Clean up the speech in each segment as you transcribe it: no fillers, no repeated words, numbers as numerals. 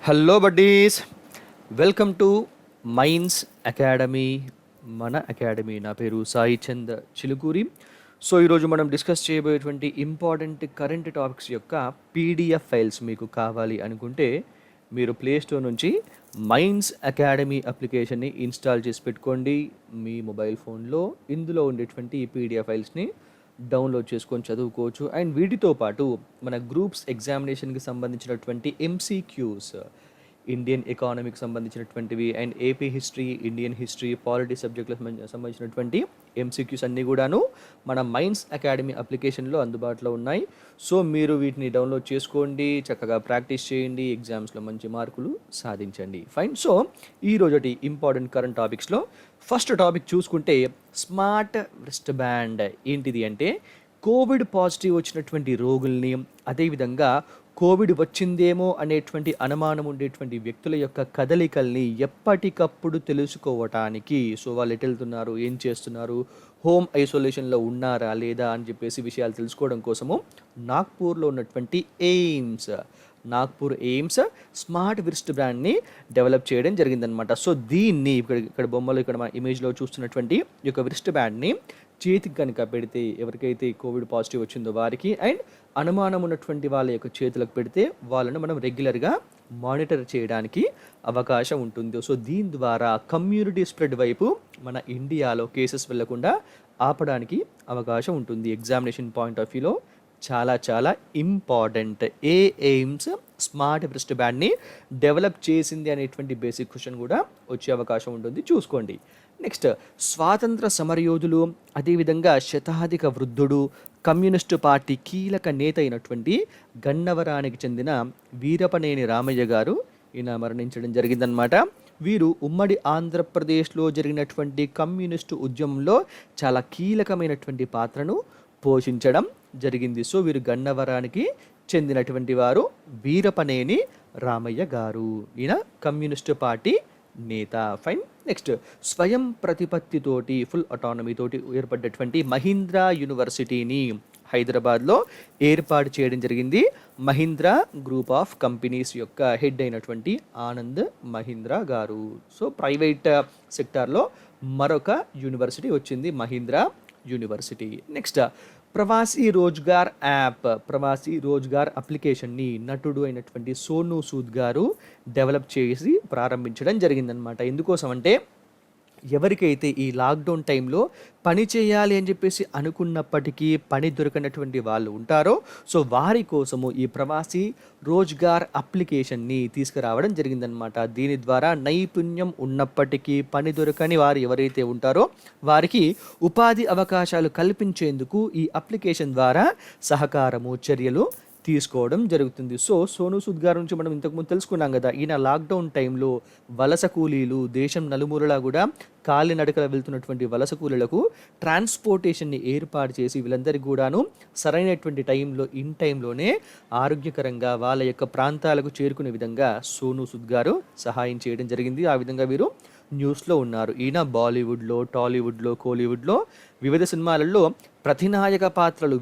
Hello buddies, welcome to mines academy. మన academy నా పేరు సాయి చంద్ చిలుకూరి. సో ఈరోజు మనం డిస్కస్ చేయబోయేటువంటి ఇంపార్టెంట్ కరెంట్ టాపిక్స్ యొక్క పీడిఎఫ్ ఫైల్స్ మీకు కావాలి అనుకుంటే మీరు ప్లేస్టోర్ నుంచి మైన్స్ అకాడమీ అప్లికేషన్ని ఇన్స్టాల్ చేసి పెట్టుకోండి మీ మొబైల్ ఫోన్లో. ఇందులో ఉండేటువంటి ఈ పీడిఎఫ్ ఫైల్స్ని డౌన్లోడ్ చేసుకొని చదువుకోవచ్చు. అండ్ వీటితో పాటు మన గ్రూప్స్ ఎగ్జామినేషన్కి సంబంధించినటువంటి ఎంసీక్యూస్, ఇండియన్ ఎకానమీకి సంబంధించినటువంటివి, and AP history, Indian history, polity సబ్జెక్టులకు సంబంధించినటువంటి ఎంసీక్యూస్ అన్నీ కూడాను మన మైన్స్ అకాడమీ అప్లికేషన్లో అందుబాటులో ఉన్నాయి. సో మీరు వీటిని డౌన్లోడ్ చేసుకోండి, చక్కగా ప్రాక్టీస్ చేయండి, ఎగ్జామ్స్లో మంచి మార్కులు సాధించండి. ఫైన్. సో ఈరోజు ఇంపార్టెంట్ కరెంట్ టాపిక్స్లో ఫస్ట్ టాపిక్ చూసుకుంటే స్మార్ట్ రిస్ట్ బ్యాండ్. ఏంటిది అంటే కోవిడ్ పాజిటివ్ వచ్చినటువంటి రోగుల్ని, అదేవిధంగా కోవిడ్ వచ్చిందేమో అనేటువంటి అనుమానం ఉండేటువంటి వ్యక్తుల యొక్క కదలికల్ని ఎప్పటికప్పుడు తెలుసుకోవటానికి, సో వాళ్ళు ఎటు వెళ్తున్నారు, ఏం చేస్తున్నారు, హోమ్ ఐసోలేషన్లో ఉన్నారా లేదా అని చెప్పేసి విషయాలు తెలుసుకోవడం కోసము నాగ్పూర్లో ఉన్నటువంటి నాగ్పూర్ ఎయిమ్స్ స్మార్ట్ రిస్ట్ బ్యాండ్ని డెవలప్ చేయడం జరిగిందనమాట. సో దీన్ని ఇక్కడ బొమ్మలో ఇక్కడ మన ఇమేజ్లో చూస్తున్నటువంటి ఈ యొక్క రిస్ట్ బ్యాండ్ని చేతికి కనుక పెడితే, ఎవరికైతే కోవిడ్ పాజిటివ్ వచ్చిందో వారికి, అండ్ అనుమానం ఉన్నటువంటి వాళ్ళ యొక్క చేతులకు పెడితే వాళ్ళను మనం రెగ్యులర్గా మానిటర్ చేయడానికి అవకాశం ఉంటుంది. సో దీని ద్వారా కమ్యూనిటీ స్ప్రెడ్ వైపు మన ఇండియాలో కేసెస్ వెళ్లకుండా ఆపడానికి అవకాశం ఉంటుంది. ఎగ్జామినేషన్ పాయింట్ ఆఫ్ వ్యూలో చాలా చాలా ఇంపార్టెంట్. ఎయిమ్స్ స్మార్ట్ రిస్ట్ బ్యాండ్ని డెవలప్ చేసింది అనేటువంటి బేసిక్ క్వశ్చన్ కూడా వచ్చే అవకాశం ఉంటుంది, చూసుకోండి. నెక్స్ట్, స్వాతంత్ర సమరయోధులు, అదేవిధంగా శతాధిక వృద్ధుడు, కమ్యూనిస్టు పార్టీ కీలక నేత అయినటువంటి గన్నవరానికి చెందిన వీరపనేని రామయ్య గారు ఈయన మరణించడం జరిగిందనమాట. వీరు ఉమ్మడి ఆంధ్రప్రదేశ్లో జరిగినటువంటి కమ్యూనిస్టు ఉద్యమంలో చాలా కీలకమైనటువంటి పాత్రను పోషించడం జరిగింది. సో వీరు గన్నవరానికి చెందినటువంటి వారు వీరపనేని రామయ్య గారు. ఈయన కమ్యూనిస్టు పార్టీ నేత. ఫైన్. నెక్స్ట్, స్వయం ప్రతిపత్తితోటి, ఫుల్ అటానమీ తోటి ఏర్పడ్డటువంటి మహీంద్రా యూనివర్సిటీని హైదరాబాద్లో ఏర్పాటు చేయడం జరిగింది. మహీంద్రా గ్రూప్ ఆఫ్ కంపెనీస్ యొక్క హెడ్ అయినటువంటి ఆనంద్ మహీంద్రా గారు. సో ప్రైవేట్ సెక్టార్లో మరొక యూనివర్సిటీ వచ్చింది, Mahindra university. Next, Pravasi Rozgar app, Pravasi Rozgar అప్లికేషన్ని నటుడు అయినటువంటి సోనూ సూద్ గారు డెవలప్ చేసి ప్రారంభించడం జరిగిందనమాట. ఎందుకోసం అంటే ఎవరికైతే ఈ లాక్డౌన్ టైంలో పని చేయాలి అని చెప్పేసి అనుకున్నప్పటికీ పని దొరకనటువంటి వాళ్ళు ఉంటారో, సో వారి కోసము ఈ ప్రవాసీ రోజ్గార్ అప్లికేషన్ని తీసుకురావడం జరిగిందనమాట. దీని ద్వారా నైపుణ్యం ఉన్నప్పటికీ పని దొరకని వారు ఎవరైతే ఉంటారో వారికి ఉపాధి అవకాశాలు కల్పించేందుకు ఈ అప్లికేషన్ ద్వారా సహకారము, చర్యలు తీసుకోవడం జరుగుతుంది. సో సోనూ సూద్ గారి నుంచి మనం ఇంతకుముందు తెలుసుకున్నాం కదా, ఈయన లాక్డౌన్ టైంలో వలస కూలీలు, దేశం నలుమూలలా కూడా కాలినడకల వెళ్తున్నటువంటి వలస కూలీలకు ట్రాన్స్పోర్టేషన్ని ఏర్పాటు చేసి వీళ్ళందరికీ కూడాను సరైనటువంటి టైంలో, ఇన్ టైంలోనే ఆరోగ్యకరంగా వాళ్ళ యొక్క ప్రాంతాలకు చేరుకునే విధంగా సోనూ సూద్ గారు సహాయం చేయడం జరిగింది. ఆ విధంగా వీరు న్యూస్లో ఉన్నారు. ఈయన బాలీవుడ్లో, టాలీవుడ్లో, కోలీవుడ్లో వివిధ సినిమాలలో ప్రతినాయక పాత్రలు,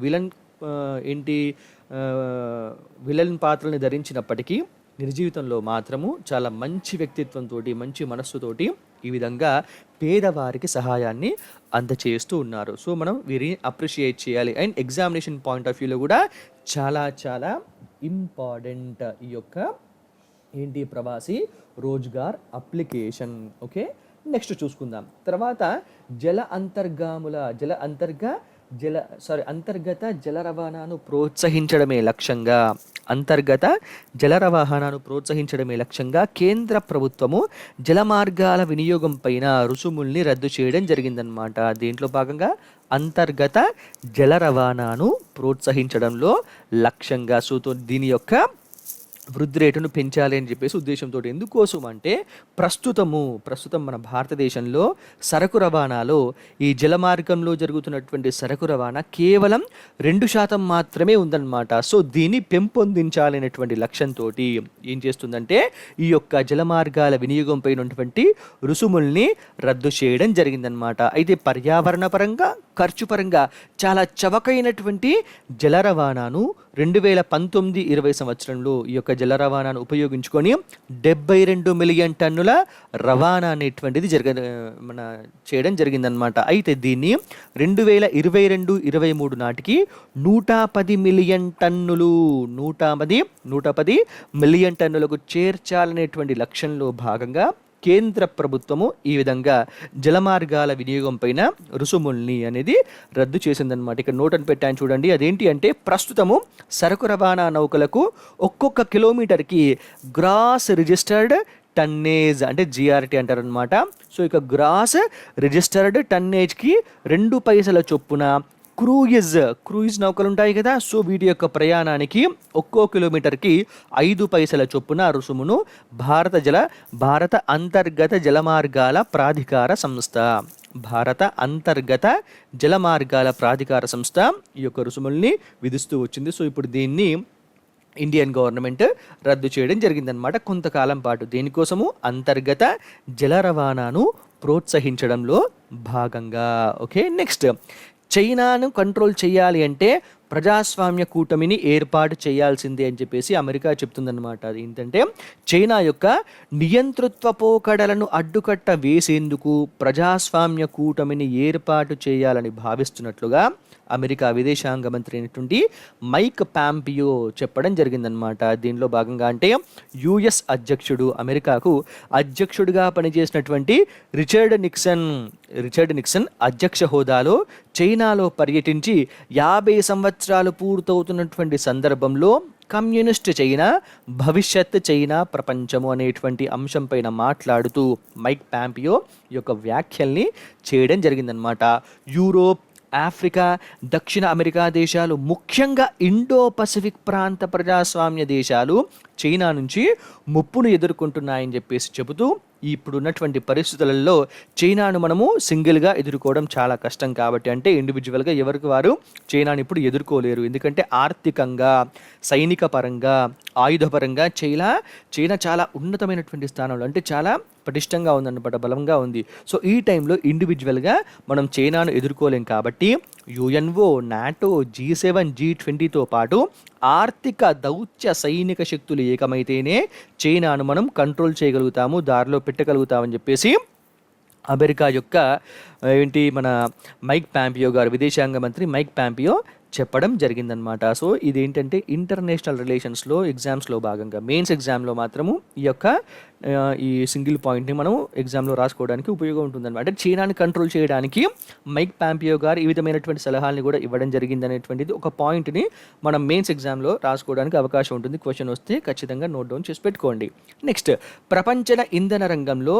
విలన్ పాత్రల్ని ధరించినప్పటికీ నిజ జీవితంలో మాత్రము చాలా మంచి వ్యక్తిత్వంతో, మంచి మనస్సుతోటి ఈ విధంగా పేదవారికి సహాయాన్ని అందచేస్తూ ఉన్నారు. సో మనం వీరిని అప్రిషియేట్ చేయాలి. అండ్ ఎగ్జామినేషన్ పాయింట్ ఆఫ్ వ్యూలో కూడా చాలా చాలా ఇంపార్టెంట్ ఈ యొక్క ప్రవాసీ రోజ్గార్ అప్లికేషన్. ఓకే, నెక్స్ట్ చూసుకుందాం. తర్వాత అంతర్గత జల రవాణాను ప్రోత్సహించడమే లక్ష్యంగా కేంద్ర ప్రభుత్వము జల మార్గాల వినియోగం పైన రుసుముల్ని రద్దు చేయడం జరిగిందనమాట. దీంట్లో భాగంగా అంతర్గత జల రవాణాను ప్రోత్సహించడంలో లక్ష్యంగా, సో దీని యొక్క వృద్ధి రేటును పెంచాలి అని చెప్పేసి ఉద్దేశంతో. ఎందుకోసం అంటే ప్రస్తుతం మన భారతదేశంలో సరకు రవాణాలో, ఈ జలమార్గంలో జరుగుతున్నటువంటి సరకు రవాణా కేవలం 2% మాత్రమే ఉందన్నమాట. సో దీన్ని పెంపొందించాలనేటువంటి లక్ష్యంతో ఏం చేస్తుందంటే ఈ యొక్క జలమార్గాల వినియోగం పైన ఉన్నటువంటి రుసుముల్ని రద్దు చేయడం జరిగిందనమాట. అయితే పర్యావరణ పరంగా ఖర్చు పరంగా చాలా చవకైనటువంటి జల రవాణాను 2019-20 సంవత్సరంలో ఈ యొక్క జల రవాణాను ఉపయోగించుకొని 72 మిలియన్ టన్నుల రవాణా అనేటువంటిది చేయడం జరిగిందనమాట. అయితే దీన్ని 2022-23 నాటికి 110 మిలియన్ టన్నులు 110 మిలియన్ టన్నులకు చేర్చాలనేటువంటి లక్ష్యంలో భాగంగా కేంద్ర ప్రభుత్వము ఈ విధంగా జలమార్గాల వినియోగం పైన రుసుముల్ని అనేది రద్దు చేసిందనమాట. ఇక్కడ నోట్ అని పెట్టాను చూడండి. అదేంటి అంటే ప్రస్తుతము సరకు రవాణా నౌకలకు ఒక్కొక్క కిలోమీటర్కి గ్రాస్ రిజిస్టర్డ్ టన్నేజ్ అంటే జిఆర్టీ అంటారనమాట. సో ఇక గ్రాస్ రిజిస్టర్డ్ టన్నేజ్కి 2 పైసల చొప్పున క్రూయిజ్ నౌకలు ఉంటాయి కదా, సో వీటి యొక్క ప్రయాణానికి ఒక్కో కిలోమీటర్కి 5 పైసల చొప్పున రుసుమును భారత అంతర్గత జలమార్గాల ప్రాధికార సంస్థ ఈ యొక్క రుసుముల్ని విధిస్తూ వచ్చింది. సో ఇప్పుడు దీన్ని ఇండియన్ గవర్నమెంట్ రద్దు చేయడం జరిగిందనమాట కొంతకాలం పాటు. దేనికోసము? అంతర్గత జల రవాణాను ప్రోత్సహించడంలో భాగంగా. ఓకే, నెక్స్ట్ చైనాను కంట్రోల్ చేయాలి అంటే ప్రజాస్వామ్య కూటమిని ఏర్పాటు చేయాల్సిందే అని చెప్పేసి అమెరికా చెప్తుందన్నమాట. అది ఏంటంటే చైనా యొక్క నియంతృత్వ పోకడలను అడ్డుకట్ట వేసేందుకు ప్రజాస్వామ్య కూటమిని ఏర్పాటు చేయాలని భావిస్తున్నట్లుగా అమెరికా విదేశాంగ మంత్రి అయినటువంటి మైక్ పాంపియో చెప్పడం జరిగిందనమాట. దీనిలో భాగంగా అంటే యుఎస్ అధ్యక్షుడు, అమెరికాకు అధ్యక్షుడిగా పనిచేసినటువంటి రిచర్డ్ నిక్సన్ అధ్యక్ష హోదాలో చైనాలో పర్యటించి 50 సంవత్సరాలు పూర్తవుతున్నటువంటి సందర్భంలో కమ్యూనిస్ట్ చైనా, భవిష్యత్ చైనా ప్రపంచము అనేటువంటి అంశం పైన మాట్లాడుతూ మైక్ పాంపియో ఈ యొక్క వ్యాఖ్యల్ని చేయడం జరిగిందనమాట. యూరోప్, ఆఫ్రికా, దక్షిణ అమెరికా దేశాలు, ముఖ్యంగా ఇండో పసిఫిక్ ప్రాంత ప్రజాస్వామ్య దేశాలు చైనా నుంచి ముప్పును ఎదుర్కొంటున్నాయని చెప్పేసి చెబుతూ ఇప్పుడున్నటువంటి పరిస్థితులలో చైనాను మనము సింగిల్గా ఎదుర్కోవడం చాలా కష్టం కాబట్టి, అంటే ఇండివిజువల్గా ఎవరికి వారు చైనాని ఇప్పుడు ఎదుర్కోలేరు. ఎందుకంటే ఆర్థికంగా, సైనిక పరంగా, ఆయుధపరంగా చైనా చాలా ఉన్నతమైనటువంటి స్థానంలో, అంటే చాలా పటిష్టంగా ఉందన్నమాట, బలంగా ఉంది. సో ఈ టైంలో ఇండివిజువల్గా మనం చైనాను ఎదుర్కోలేం కాబట్టి యుఎన్ఓ, నాటో, G7, G20తో పాటు ఆర్థిక, దౌత్య, సైనిక శక్తులు ఏకమైతేనే చైనాను మనం కంట్రోల్ చేయగలుగుతాము, దారిలో పెట్టగలుగుతామని చెప్పేసి అమెరికా యొక్క మన మైక్ పాంపియో గారు, విదేశాంగ మంత్రి మైక్ పాంపియో చెప్పడం జరిగిందనమాట. సో ఇదేంటంటే ఇంటర్నేషనల్ రిలేషన్స్లో ఎగ్జామ్స్లో భాగంగా మెయిన్స్ ఎగ్జామ్లో మాత్రము ఈ సింగిల్ పాయింట్ని మనం ఎగ్జామ్లో రాసుకోవడానికి ఉపయోగం ఉంటుందన్నమాట. అంటే చైనాని కంట్రోల్ చేయడానికి మైక్ పాంపియో గారు ఈ విధమైనటువంటి సలహాలని కూడా ఇవ్వడం జరిగిందనేటువంటిది ఒక పాయింట్ని మనం మెయిన్స్ ఎగ్జామ్లో రాసుకోవడానికి అవకాశం ఉంటుంది. క్వశ్చన్ వస్తే ఖచ్చితంగా నోట్ డౌన్ చేసి పెట్టుకోండి. నెక్స్ట్, ప్రపంచ ఇంధన రంగంలో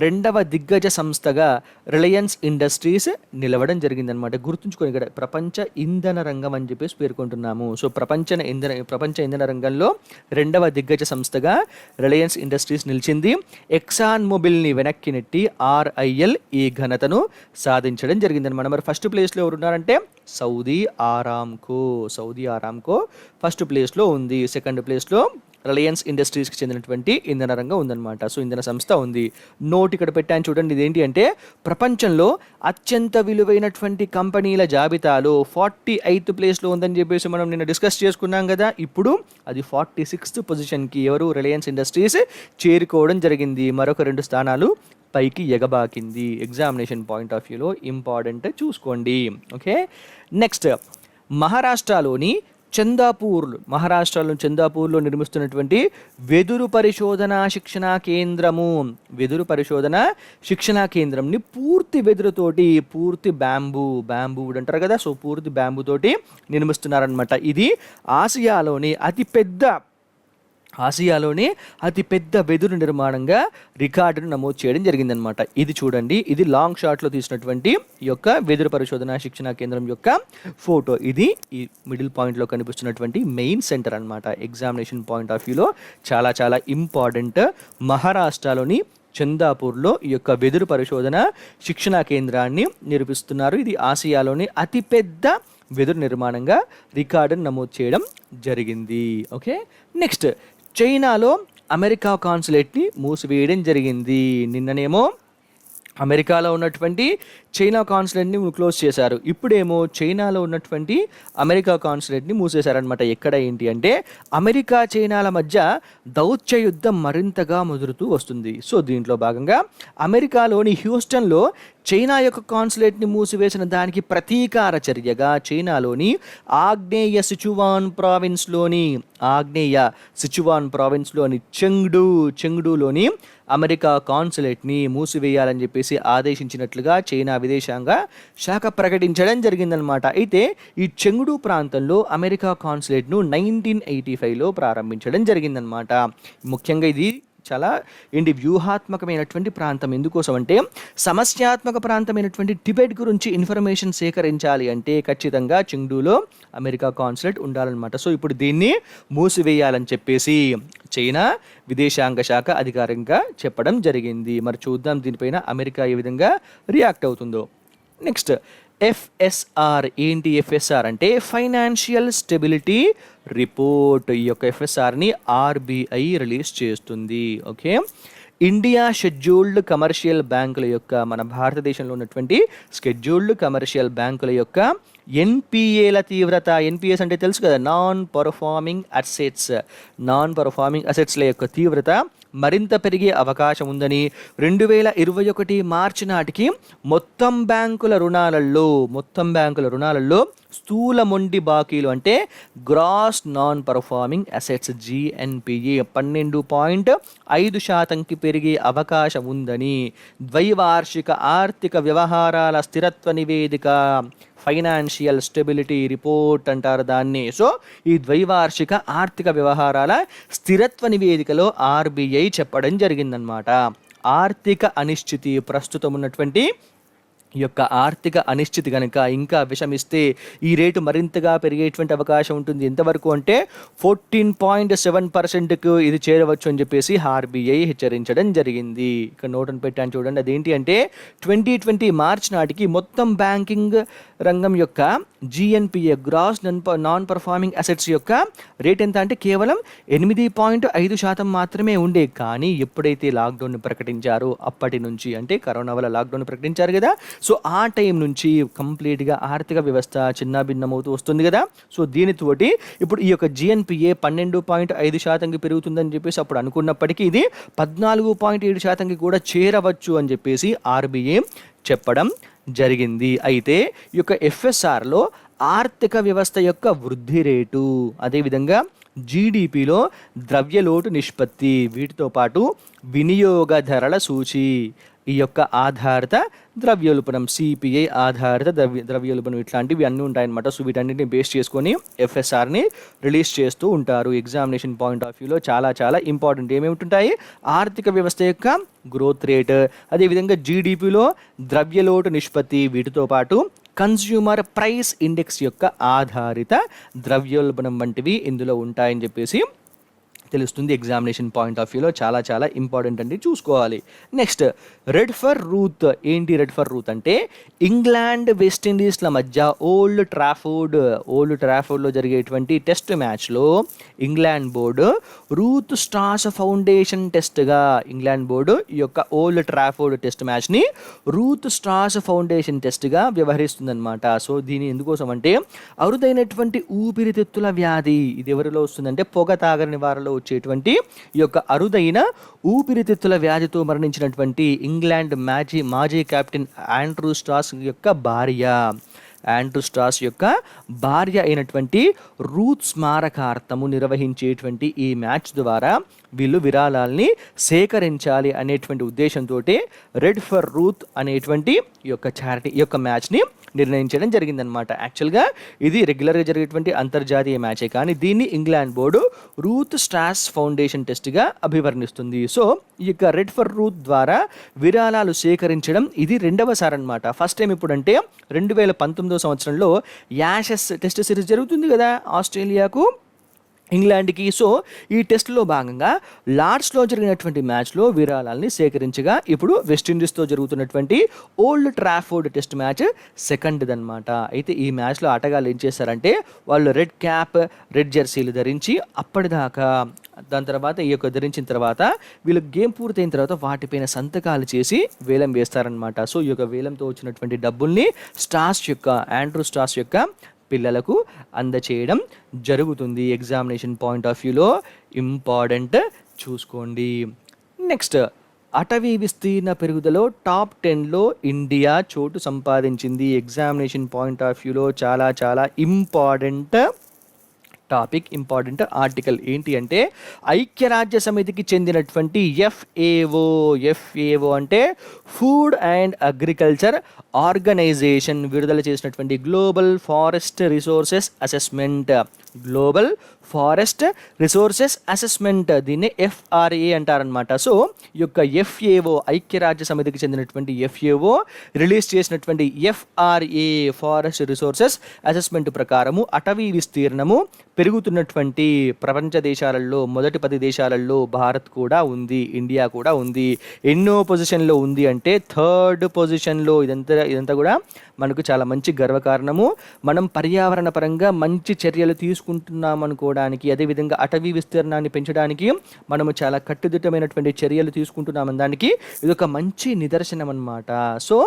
2వ దిగ్గజ సంస్థగా రిలయన్స్ ఇండస్ట్రీస్ నిలవడం జరిగిందనమాట. గుర్తుంచుకొని ఇక్కడ ప్రపంచ ఇంధన రంగం అని చెప్పేసి పేర్కొంటున్నాము. సో ప్రపంచ ఇంధన రంగంలో 2వ దిగ్గజ సంస్థగా రిలయన్స్ ఇండస్ట్రీస్ నిలిచింది. ఎక్సాన్ మొబిల్ని వెనక్కి నెట్టి RIL ఈ ఘనతను సాధించడం జరిగిందనమాట. మరి ఫస్ట్ ప్లేస్లో ఎవరున్నారంటే సౌదీ ఆరామ్కో ఫస్ట్ ప్లేస్లో ఉంది. సెకండ్ ప్లేస్లో రిలయన్స్ ఇండస్ట్రీస్కి చెందినటువంటి ఇంధన రంగం ఉందన్నమాట. సో ఇంధన సంస్థ ఉంది. నోట్ ఇక్కడ పెట్టాను చూడండి. ఇదేంటి అంటే ప్రపంచంలో అత్యంత విలువైనటువంటి కంపెనీల జాబితాలో 48th ప్లేస్లో ఉందని చెప్పేసి మనం నిన్న డిస్కస్ చేసుకున్నాం కదా. ఇప్పుడు అది 46th పొజిషన్కి ఎవరు, రిలయన్స్ ఇండస్ట్రీస్ చేరుకోవడం జరిగింది. మరొక 2 స్థానాలు పైకి ఎగబాకింది. ఎగ్జామినేషన్ పాయింట్ ఆఫ్ వ్యూలో ఇంపార్టెంట్, చూసుకోండి. ఓకే, నెక్స్ట్, మహారాష్ట్రలోని చందాపూర్లో నిర్మిస్తున్నటువంటి వెదురు పరిశోధన శిక్షణా కేంద్రంని పూర్తి వెదురుతోటి, పూర్తి బ్యాంబూ అంటారు కదా, సో పూర్తి బ్యాంబూ తోటి నిర్మిస్తున్నారనమాట. ఇది ఆసియాలోనే అతిపెద్ద వెదురు నిర్మాణంగా రికార్డును నమోదు చేయడం జరిగిందనమాట. ఇది చూడండి, ఇది లాంగ్ షాట్లో తీసినటువంటి ఈ యొక్క వెదురు పరిశోధన శిక్షణా కేంద్రం యొక్క ఫోటో. ఇది ఈ మిడిల్ పాయింట్లో కనిపిస్తున్నటువంటి మెయిన్ సెంటర్ అనమాట. ఎగ్జామినేషన్ పాయింట్ ఆఫ్ వ్యూలో చాలా చాలా ఇంపార్టెంట్. మహారాష్ట్రలోని చందాపూర్లో ఈ యొక్క వెదురు పరిశోధన శిక్షణా కేంద్రాన్ని నిర్మిస్తున్నారు. ఇది ఆసియాలోని అతిపెద్ద వెదురు నిర్మాణంగా రికార్డును నమోదు చేయడం జరిగింది. ఓకే, నెక్స్ట్, చైనాలో అమెరికా కాన్సులేట్ని మూసివేయడం జరిగింది. నిన్ననేమో అమెరికాలో ఉన్నటువంటి చైనా కాన్సులేట్ని క్లోజ్ చేశారు. ఇప్పుడేమో చైనాలో ఉన్నటువంటి అమెరికా కాన్సులేట్ని మూసేశారనమాట. ఎక్కడ ఏంటి అంటే అమెరికా చైనాల మధ్య దౌత్య యుద్ధం మరింతగా ముదురుతూ వస్తుంది. సో దీంట్లో భాగంగా అమెరికాలోని హ్యూస్టన్లో చైనా యొక్క కాన్సులేట్ని మూసివేసిన దానికి ప్రతీకార చర్యగా చైనాలోని ఆగ్నేయ సిచువాన్ ప్రావిన్స్లోని చెంగ్డూలోని అమెరికా కాన్సులేట్ని మూసివేయాలని చెప్పేసి ఆదేశించినట్లుగా చైనా విదేశాంగ శాఖ ప్రకటించడం జరిగిందనమాట. అయితే ఈ చెంగ్డూ ప్రాంతంలో అమెరికా కాన్సులేట్ను 1985లో ప్రారంభించడం జరిగిందనమాట. ముఖ్యంగా ఇది చాలా వ్యూహాత్మకమైనటువంటి ప్రాంతం. ఎందుకోసం అంటే సమస్యాత్మక ప్రాంతమైనటువంటి టిబెట్ గురించి ఇన్ఫర్మేషన్ సేకరించాలి అంటే ఖచ్చితంగా చెంగ్డూలో అమెరికా కాన్సులేట్ ఉండాలన్నమాట. సో ఇప్పుడు దీన్ని మూసివేయాలని చెప్పేసి చైనా విదేశాంగ శాఖ అధికారికంగా చెప్పడం జరిగింది. మరి చూద్దాం దీనిపైన అమెరికా ఏ విధంగా రియాక్ట్ అవుతుందో. నెక్స్ట్ ఎఫ్ఎస్ఆర్ ఏంటి? ఎఫ్ఎస్ఆర్ అంటే ఫైనాన్షియల్ స్టెబిలిటీ రిపోర్ట్. ఈ యొక్క ఎఫ్ఎస్ఆర్ని ఆర్బీఐ రిలీజ్ చేస్తుంది. ఓకే, ఇండియా షెడ్యూల్డ్ కమర్షియల్ బ్యాంకుల యొక్క, మన భారతదేశంలో ఉన్నటువంటి షెడ్యూల్డ్ కమర్షియల్ బ్యాంకుల యొక్క ఎన్పిఏల తీవ్రత. ఎన్పిఎస్ అంటే తెలుసు కదా, నాన్ పర్ఫార్మింగ్ అసెట్స్ల యొక్క తీవ్రత మరింత పెరిగే అవకాశం ఉందని 2021 మార్చి నాటికి మొత్తం బ్యాంకుల రుణాలలో స్థూల మొండి బాకీలు అంటే గ్రాస్ నాన్ పర్ఫార్మింగ్ అసెట్స్ జిఎన్పిఏ 12.5% పెరిగే అవకాశం ఉందని ద్వైవార్షిక ఆర్థిక వ్యవహారాల స్థిరత్వ నివేదిక, ఫైనాన్షియల్ స్టెబిలిటీ రిపోర్ట్ అంటారు దాన్ని. సో ఈ ద్వైవార్షిక ఆర్థిక వ్యవహారాల స్థిరత్వ నివేదికలో ఆర్బీఐ చెప్పడం జరిగిందనమాట. ఆర్థిక అనిశ్చితి, ప్రస్తుతం ఉన్నటువంటి ఈ యొక్క ఆర్థిక అనిశ్చితి కనుక ఇంకా విషమిస్తే ఈ రేటు మరింతగా పెరిగేటువంటి అవకాశం ఉంటుంది. ఎంతవరకు అంటే 14.7%కు ఇది చేరవచ్చు అని చెప్పేసి ఆర్బీఐ హెచ్చరించడం జరిగింది. ఇక్కడ నోటును పెట్టాను చూడండి. అదేంటి అంటే 2020 మార్చ్ నాటికి మొత్తం బ్యాంకింగ్ రంగం యొక్క జిఎన్పిఏ, గ్రాస్ నాన్ పర్ఫార్మింగ్ అసెట్స్ యొక్క రేట్ ఎంత అంటే కేవలం 8.5% మాత్రమే ఉండే. కానీ ఎప్పుడైతే లాక్డౌన్ ప్రకటించారో అప్పటి నుంచి, అంటే కరోనా వల్ల లాక్డౌన్ ప్రకటించారు కదా, సో ఆ టైం నుంచి కంప్లీట్గా ఆర్థిక వ్యవస్థ చిన్నాభిన్నమవుతూ వస్తుంది కదా. సో దీనితోటి ఇప్పుడు ఈ యొక్క జిఎన్పిఏ 12.5%కి పెరుగుతుందని చెప్పేసి అప్పుడు అనుకున్నప్పటికీ ఇది 14.7%కి కూడా చేరవచ్చు అని చెప్పేసి ఆర్బీఐ చెప్పడం జరిగింది. అయితే ఈ యొక్క ఎఫ్ఎస్ఆర్లో ఆర్థిక వ్యవస్థ యొక్క వృద్ధి రేటు, అదేవిధంగా జీడిపిలో ద్రవ్యలోటు నిష్పత్తి, వీటితో పాటు వినియోగ ధరల సూచి, ఈ యొక్క ఆధారిత ద్రవ్యోల్బణం, సిపిఐ ఆధారిత ద్రవ్యోల్బణం, ఇట్లాంటివి అన్నీ ఉంటాయన్నమాట. సో వీటన్నిటిని బేస్ చేసుకొని ఎఫ్ఎస్ఆర్ని రిలీజ్ చేస్తూ ఉంటారు. ఎగ్జామినేషన్ పాయింట్ ఆఫ్ వ్యూలో చాలా చాలా ఇంపార్టెంట్. ఏమేమి ఉంటాయి? ఆర్థిక వ్యవస్థ యొక్క గ్రోత్ రేట్, అదేవిధంగా జీడిపిలో ద్రవ్యలోటు నిష్పత్తి, వీటితో పాటు కన్స్యూమర్ ప్రైస్ ఇండెక్స్ యొక్క ఆధారిత ద్రవ్యోల్బణం వంటివి ఇందులో ఉంటాయని చెప్పేసి తెలుస్తుంది. ఎగ్జామినేషన్ పాయింట్ ఆఫ్ వ్యూలో చాలా చాలా ఇంపార్టెంట్ అండి, చూసుకోవాలి. Next red for Ruth. ఏంటి రెడ్ ఫర్ రూత్ అంటే ఇంగ్లాండ్ వెస్టిండీస్ల మధ్య ఓల్డ్ ట్రాఫోర్డ్లో జరిగేటువంటి టెస్ట్ మ్యాచ్లో England board Ruth Strauss foundation టెస్ట్గా, ఇంగ్లాండ్ బోర్డు ఈ యొక్క ఓల్డ్ ట్రాఫోర్డ్ టెస్ట్ మ్యాచ్ని రూత్ స్టార్స్ ఫౌండేషన్ టెస్ట్గా వ్యవహరిస్తుందన్నమాట. సో దీని ఎందుకోసం అంటే అరుదైనటువంటి ఊపిరితిత్తుల వ్యాధి, ఇది ఎవరిలో వస్తుందంటే పొగ తాగని వారిలో వచ్చేటువంటి ఈ యొక్క అరుదైన ఊపిరితిత్తుల వ్యాధితో మరణించినటువంటి ఇంగ్లాండ్ మాజీ కెప్టెన్ ఆండ్రూ స్టార్స్ యొక్క భార్య అయినటువంటి రూత్ స్మారకార్థము నిర్వహించేటువంటి ఈ మ్యాచ్ ద్వారా వీళ్ళు విరాళాలని సేకరించాలి అనేటువంటి ఉద్దేశంతో రెడ్ ఫర్ రూత్ అనేటువంటి ఈ యొక్క చారిటీ, ఈ యొక్క మ్యాచ్ని నిర్ణయించడం జరిగిందనమాట. యాక్చువల్గా ఇది రెగ్యులర్గా జరిగేటువంటి అంతర్జాతీయ మ్యాచే, కానీ దీన్ని England board Ruth Strauss foundation టెస్ట్గా అభివర్ణిస్తుంది. సో ఈ యొక్క రెడ్ ఫర్ రూత్ ద్వారా విరాళాలు సేకరించడం ఇది రెండవసారి అనమాట. ఫస్ట్ టైం ఎప్పుడంటే 2019 సంవత్సరంలో యాషెస్ టెస్ట్ సిరీస్ జరుగుతుంది కదా ఆస్ట్రేలియాకు, ఇంగ్లాండ్కి. సో ఈ టెస్ట్లో భాగంగా లార్డ్స్లో జరిగినటువంటి మ్యాచ్లో విరాళాలని సేకరించగా ఇప్పుడు వెస్టిండీస్తో జరుగుతున్నటువంటి ఓల్డ్ ట్రాఫోర్డ్ టెస్ట్ మ్యాచ్ సెకండ్ది అనమాట. అయితే ఈ మ్యాచ్లో ఆటగాళ్ళు ఏం చేశారంటే వాళ్ళు రెడ్ క్యాప్ రెడ్ జెర్సీలు ధరించి అప్పటిదాకా దాని తర్వాత ఈ యొక్క ధరించిన తర్వాత వీళ్ళు గేమ్ పూర్తయిన తర్వాత వాటిపైన సంతకాలు చేసి వేలం వేస్తారనమాట. సో ఈ యొక్క వేలంతో వచ్చినటువంటి డబ్బుల్ని ఆండ్రూ స్టాస్ యొక్క పిల్లలకు అందచేయడం జరుగుతుంది. ఎగ్జామినేషన్ పాయింట్ ఆఫ్ వ్యూలో ఇంపార్టెంట్ చూసుకోండి. నెక్స్ట్, అటవీ విస్తీర్ణ పెరుగుదలలో టాప్ 10లో ఇండియా చోటు సంపాదించింది. ఎగ్జామినేషన్ పాయింట్ ఆఫ్ వ్యూలో చాలా చాలా ఇంపార్టెంట్ ఆర్టికల్ ఏంటి అంటే ఐక్యరాజ్య సమితికి చెందినటువంటి ఎఫ్ఏఓ అంటే ఫుడ్ అండ్ అగ్రికల్చర్ ఆర్గనైజేషన్ విడుదల చేసినటువంటి గ్లోబల్ ఫారెస్ట్ రిసోర్సెస్ అసెస్మెంట్ దీన్ని FRA అంటారనమాట. సో ఈ యొక్క ఎఫ్ఏఓ ఐక్యరాజ్య సమితికి చెందినటువంటి ఎఫ్ఏఓ రిలీజ్ చేసినటువంటి FRA ఫారెస్ట్ రిసోర్సెస్ అసెస్మెంట్ ప్రకారము అటవీ విస్తీర్ణము పెరుగుతున్నటువంటి ప్రపంచ దేశాలలో మొదటి 10 దేశాలలో భారత్ కూడా ఉంది, ఇండియా కూడా ఉంది. ఎన్నో పొజిషన్లో ఉంది అంటే 3rd పొజిషన్లో. ఇదంతా కూడా మనకు చాలా మంచి గర్వకారణము. మనం పర్యావరణ పరంగా మంచి చర్యలు తీసుకుంటున్నాం అనుకోవడానికి, అదేవిధంగా అటవీ విస్తీర్ణాన్ని పెంచడానికి మనము చాలా కట్టుదిట్టమైనటువంటి చర్యలు తీసుకుంటున్నామని దానికి ఇదొక మంచి నిదర్శనం అన్నమాట. సో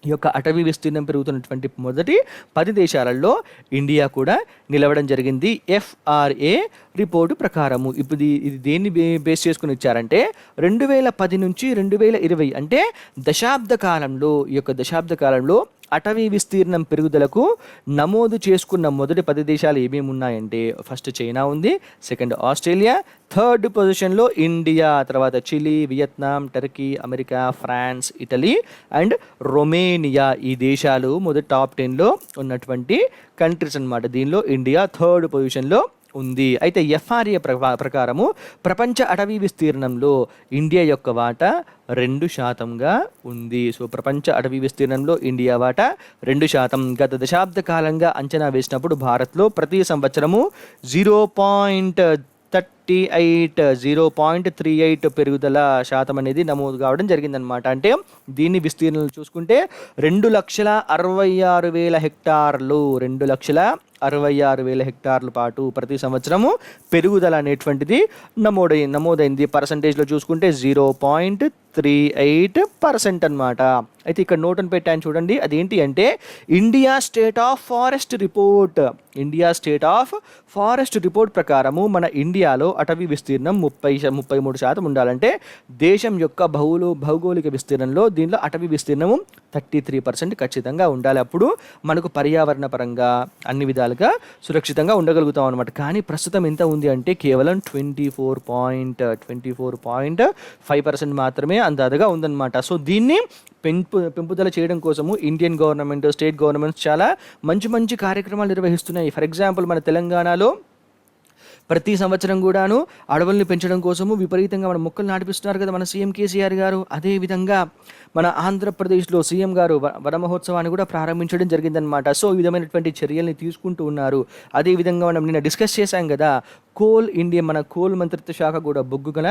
ఈ యొక్క అటవీ విస్తీర్ణం పెరుగుతున్నటువంటి మొదటి 10 దేశాలలో ఇండియా కూడా నిలవడం జరిగింది FRA రిపోర్టు ప్రకారము. ఇప్పుడు ఇది దేన్ని బేస్ చేసుకుని ఇచ్చారంటే 2010 నుంచి 2020 అంటే ఈ యొక్క దశాబ్ద కాలంలో అటవీ విస్తీర్ణం పెరుగుదలకు నమోదు చేసుకున్న మొదటి 10 దేశాలు ఏమేమి ఉన్నాయంటే ఫస్ట్ చైనా ఉంది, సెకండ్ ఆస్ట్రేలియా, 3rd పొజిషన్లో ఇండియా, తర్వాత Chile, Vietnam, Turkey, America, France, Italy and Romania. ఈ దేశాలు మొదటి టాప్ 10లో ఉన్నటువంటి కంట్రీస్ అన్నమాట. దీనిలో ఇండియా 3rd పొజిషన్లో ఉంది. అయితే FRA ప్రకారము ప్రపంచ అటవీ విస్తీర్ణంలో ఇండియా యొక్క వాటా 2%గా ఉంది. సో ప్రపంచ అటవీ విస్తీర్ణంలో ఇండియా వాటా 2%. గత దశాబ్ద కాలంగా అంచనా వేసినప్పుడు భారత్లో ప్రతి సంవత్సరము 0.38 పెరుగుదల శాతం అనేది నమోదు కావడం జరిగిందనమాట. అంటే దీన్ని విస్తీర్ణం చూసుకుంటే 2,66,000 హెక్టార్లు 2,66,000 హెక్టార్ల పాటు ప్రతి సంవత్సరము పెరుగుదల అనేటువంటిది నమోదైంది. పర్సంటేజ్లో చూసుకుంటే 0.38% అనమాట. అయితే ఇక్కడ నోట్ అని పెట్టాను చూడండి, అదేంటి అంటే India state of forest report ప్రకారము మన ఇండియాలో అటవీ విస్తీర్ణం 33% ఉండాలంటే దేశం యొక్క భౌగోళిక విస్తీర్ణంలో దీనిలో అటవీ విస్తీర్ణము 33% ఖచ్చితంగా ఉండాలి. అప్పుడు మనకు పర్యావరణ పరంగా అన్ని విధాలుగా సురక్షితంగా ఉండగలుగుతాం అనమాట. కానీ ప్రస్తుతం ఎంత ఉంది అంటే కేవలం 24.5% మాత్రమే అందాదగా ఉందన్నమాట. సో దీన్ని పెంపుదల చేయడం కోసము ఇండియన్ గవర్నమెంట్, స్టేట్ గవర్నమెంట్స్ చాలా మంచి కార్యక్రమాలు నిర్వహిస్తున్నాయి. ఫర్ ఎగ్జాంపుల్ మన తెలంగాణలో ప్రతి సంవత్సరం కూడాను అడవుల్ని పెంచడం కోసము విపరీతంగా మన మొక్కలు నాటిపిస్తున్నారు కదా మన సీఎం కేసీఆర్ గారు. అదేవిధంగా మన ఆంధ్రప్రదేశ్లో సీఎం గారు వన మహోత్సవాన్ని కూడా ప్రారంభించడం జరిగిందనమాట. సో ఈ విధమైనటువంటి చర్యల్ని తీసుకుంటూ ఉన్నారు. అదేవిధంగా మనం నిన్న డిస్కస్ చేశాం కదా మన కోల్ మంత్రిత్వ శాఖ కూడా బొగ్గుగల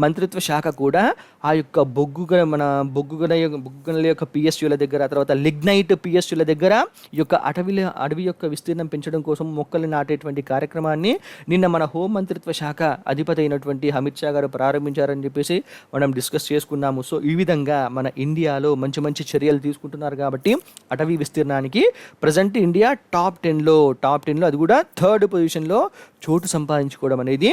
మంత్రిత్వ శాఖ కూడా ఆ యొక్క బొగ్గుగల యొక్క పిఎస్యుల దగ్గర, తర్వాత లిగ్నైట్ పిఎస్యుల దగ్గర ఈ యొక్క అడవి యొక్క విస్తీర్ణం పెంచడం కోసం మొక్కలు నాటేటువంటి కార్యక్రమాన్ని నిన్న మన హోం మంత్రిత్వ శాఖ అధిపతి అయినటువంటి అమిత్ షా గారు ప్రారంభించారని చెప్పేసి మనం డిస్కస్ చేసుకున్నాము. సో ఈ విధంగా మన ఇండియాలో మంచి చర్యలు తీసుకుంటున్నారు కాబట్టి అటవీ విస్తీర్ణానికి ప్రజెంట్ ఇండియా టాప్ 10లో అది కూడా 3rd పొజిషన్లో చోటు సంపాదించుకోవడం అనేది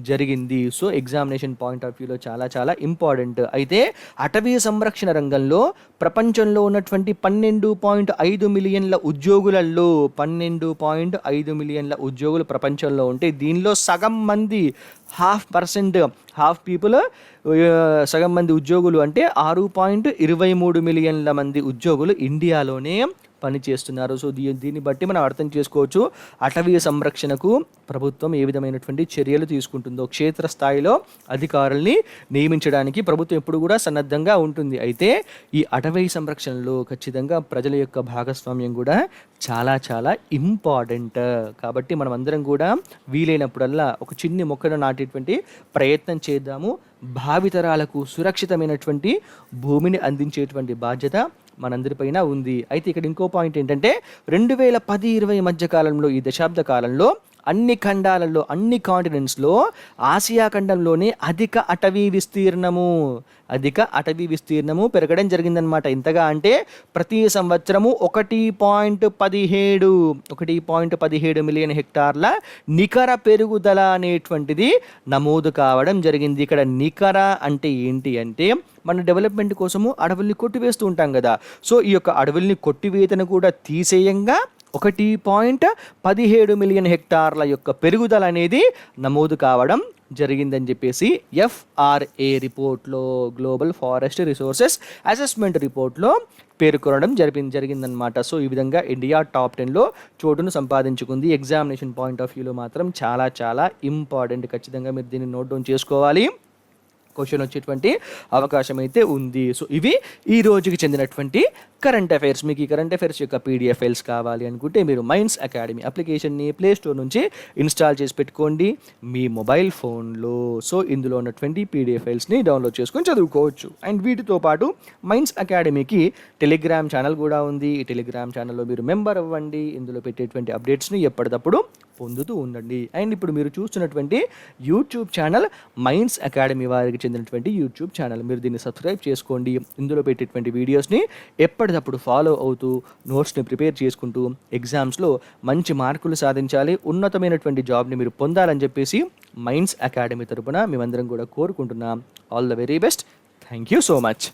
జరిగింది. సో ఎగ్జామినేషన్ పాయింట్ ఆఫ్ వ్యూలో చాలా ఇంపార్టెంట్. అయితే అటవీ సంరక్షణ రంగంలో ప్రపంచంలో ఉన్నటువంటి 12.5 మిలియన్ల ఉద్యోగులలో 12.5 మిలియన్ల ఉద్యోగులు ప్రపంచంలో ఉంటే దీనిలో సగం మంది హాఫ్ పీపుల్, సగం మంది ఉద్యోగులు అంటే 6.23 మిలియన్ల మంది ఉద్యోగులు ఇండియాలోనే పనిచేస్తున్నారు. సో దీన్ని బట్టి మనం అర్థం చేసుకోవచ్చు అటవీ సంరక్షణకు ప్రభుత్వం ఏ విధమైనటువంటి చర్యలు తీసుకుంటుందో. క్షేత్రస్థాయిలో అధికారుల్ని నియమించడానికి ప్రభుత్వం ఎప్పుడు కూడా సన్నద్ధంగా ఉంటుంది. అయితే ఈ అటవీ సంరక్షణలో ఖచ్చితంగా ప్రజల యొక్క భాగస్వామ్యం కూడా చాలా చాలా ఇంపార్టెంట్. కాబట్టి మనం అందరం కూడా వీలైనప్పుడల్లా ఒక చిన్ని మొక్కను నాటేటువంటి ప్రయత్నం చేద్దాము. భావితరాలకు సురక్షితమైనటువంటి భూమిని అందించేటువంటి బాధ్యత మనందరిపైన ఉంది. అయితే ఇక్కడ ఇంకో పాయింట్ ఏంటంటే 2010-20 మధ్య కాలంలో, ఈ దశాబ్ద కాలంలో అన్ని ఖండాలలో, అన్ని కాంటినెంట్స్లో ఆసియా ఖండంలోనే అధిక అటవీ విస్తీర్ణము పెరగడం జరిగిందనమాట. ఇంతగా అంటే ప్రతి సంవత్సరము 1.17 మిలియన్ హెక్టార్ల నికర పెరుగుదల అనేటువంటిది నమోదు కావడం జరిగింది. ఇక్కడ నికర అంటే ఏంటి అంటే మన డెవలప్మెంట్ కోసము అడవుల్ని కొట్టివేస్తూ ఉంటాం కదా. సో ఈ యొక్క అడవుల్ని కొట్టివేతను కూడా తీసేయంగా 1.17 మిలియన్ హెక్టార్ల యొక్క పెరుగుదల అనేది నమోదు కావడం జరిగిందని చెప్పేసి FRA రిపోర్ట్లో, గ్లోబల్ ఫారెస్ట్ రిసోర్సెస్ అసెస్మెంట్ రిపోర్ట్లో పేర్కొనడం జరిగిందనమాట. సో ఈ విధంగా ఇండియా టాప్ 10లో చోటును సంపాదించుకుంది. ఎగ్జామినేషన్ పాయింట్ ఆఫ్ వ్యూలో మాత్రం చాలా చాలా ఇంపార్టెంట్. ఖచ్చితంగా మీరు దీన్ని నోట్ డౌన్ చేసుకోవాలి. క్వశ్చన్ వచ్చేటువంటి అవకాశం అయితే ఉంది. సో ఇవి ఈ రోజుకి చెందినటువంటి కరెంట్ అఫైర్స్. మీకు ఈ కరెంట్ అఫైర్స్ యొక్క PDF ఫైల్స్ కావాలి అనుకుంటే మీరు మైండ్స్ అకాడమీ అప్లికేషన్ని ప్లే స్టోర్ నుంచి ఇన్స్టాల్ చేసి పెట్టుకోండి మీ మొబైల్ ఫోన్లో. సో ఇందులో ఉన్నటువంటి PDF ఫైల్స్ని డౌన్లోడ్ చేసుకొని చదువుకోవచ్చు. అండ్ వీటితో పాటు మైండ్స్ అకాడమీకి టెలిగ్రామ్ ఛానల్ కూడా ఉంది. ఈ టెలిగ్రామ్ ఛానల్లో మీరు మెంబర్ అవ్వండి. ఇందులో పెట్టేటువంటి అప్డేట్స్ని ఎప్పటికప్పుడు పొందుతూ ఉండండి. అండ్ ఇప్పుడు మీరు చూస్తున్నటువంటి యూట్యూబ్ ఛానల్ మైండ్స్ అకాడమీ వారికి చెందినటువంటి యూట్యూబ్ ఛానల్. మీరు దీన్ని సబ్స్క్రైబ్ చేసుకోండి. ఇందులో పెట్టేటువంటి వీడియోస్ని ఎప్పటికప్పుడు ఫాలో అవుతూ నోట్స్ని ప్రిపేర్ చేసుకుంటూ ఎగ్జామ్స్లో మంచి మార్కులు సాధించాలి, ఉన్నతమైనటువంటి జాబ్ని మీరు పొందాలని చెప్పేసి మైండ్స్ అకాడమీ తరపున మేమందరం కూడా కోరుకుంటున్నాం. All the very best. Thank you so much.